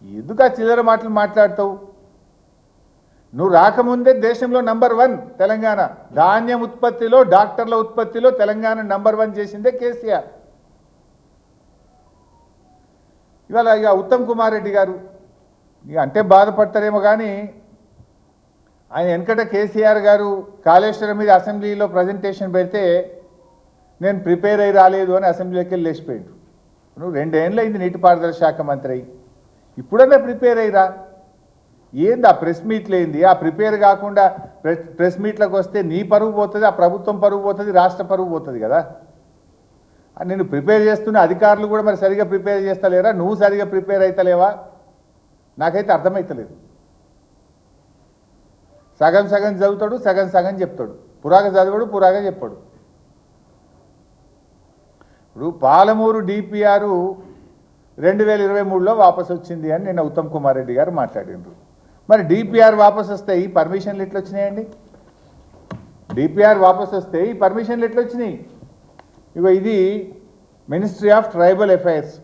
ఎందుకు ఆ చిల్లర మాటలు మాట్లాడతావు? నువ్వు రాకముందే దేశంలో నంబర్ 1 తెలంగాణ. ధాన్యం ఉత్పత్తిలో, డాక్టర్ల ఉత్పత్తిలో తెలంగాణ నంబర్ 1 చేసిందే కేసీఆర్. ఇవాళ ఇక ఉత్తమ్ కుమార్ రెడ్డి గారు ఇక అంటే బాధపడతారేమో కానీ ఆయన వెనకట కేసీఆర్ గారు కాళేశ్వరం మీద అసెంబ్లీలో ప్రజెంటేషన్ పెడితే నేను ప్రిపేర్ అయ్యి రాలేదు అని అసెంబ్లీకి వెళ్ళి లేచిపోయాడు. నువ్వు 2 ఏళ్ళు అయింది నీటిపారుదల శాఖ మంత్రి అయ్యి, ఇప్పుడన్నా ప్రిపేర్ అయ్యిరా. ఏంది ఆ ప్రెస్ మీట్లు ఏంది? ఆ ప్రిపేర్ కాకుండా ప్రెస్ మీట్లకు వస్తే నీ పరువు పోతుంది, ఆ ప్రభుత్వం పరువు పోతుంది, రాష్ట్ర పరువు పోతుంది కదా. నేను ప్రిపేర్ చేస్తున్న అధికారులు కూడా మరి సరిగా ప్రిపేర్ చేస్తలేరా? నువ్వు సరిగా ప్రిపేర్ అవుతలేవా? నాకైతే అర్థమవుతలేదు. సగం సగం చదువుతాడు, సగం సగం చెప్తాడు. పురాగ చదివాడు, పురాగ చెప్పాడు. ఇప్పుడు పాలమూరు డిపిఆర్ 2023లో వాపసు వచ్చింది అని నిన్న ఉత్తమ్ కుమార్ రెడ్డి గారు మాట్లాడినారు. మరి డిపిఆర్ వాపసు వస్తే ఈ పర్మిషన్లు ఎట్లా వచ్చినాయండి? డిపిఆర్ వాపసు వస్తే ఈ పర్మిషన్లు ఎట్లా వచ్చినాయి? ఇగో ఇది మినిస్ట్రీ ఆఫ్ ట్రైబల్ అఫైర్స్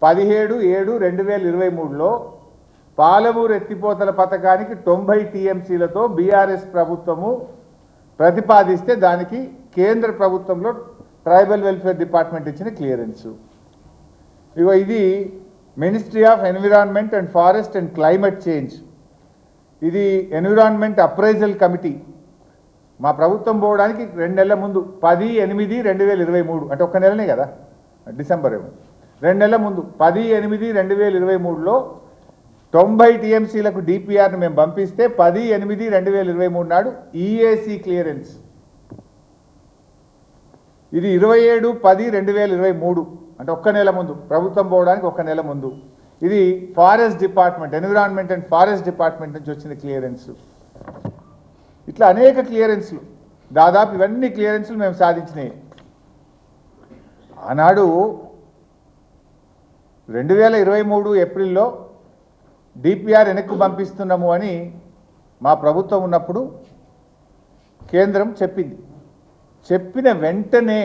17/7/2023లో పాలమూరు ఎత్తిపోతల పథకానికి 90 టీఎంసీలతో బీఆర్ఎస్ ప్రభుత్వము ప్రతిపాదిస్తే దానికి కేంద్ర ప్రభుత్వంలో ట్రైబల్ వెల్ఫేర్ డిపార్ట్మెంట్ ఇచ్చిన క్లియరెన్స్. ఇగో ఇది ministry of environment and forest and climate change, ఇది ఎన్విరాన్మెంట్ అప్రైజల్ కమిటీ మా ప్రభుత్వం పోవడానికి 2 నెలల ముందు 10/8/2023 అంటే ఒక్క నెలనే కదా, డిసెంబర్ 2 నెలల ముందు 10/8/2023లో 90 టీఎంసీలకు డిపిఆర్ని మేము పంపిస్తే 10/8/2023 నాడు ఈఏసీ క్లియరెన్స్. ఇది 27/10/2023 అంటే ఒక్క నెల ముందు, ప్రభుత్వం పోవడానికి 1 నెల ముందు. ఇది forest department, environment and forest department నుంచి వచ్చిన క్లియరెన్స్. ఇట్లా అనేక క్లియరెన్స్లు, దాదాపు ఇవన్నీ క్లియరెన్స్లు మేము సాధించినాయి. ఆనాడు 2023 ఏప్రిల్లో డిపిఆర్ వెనక్కు పంపిస్తున్నాము అని మా ప్రభుత్వం ఉన్నప్పుడు కేంద్రం చెప్పింది. చెప్పిన వెంటనే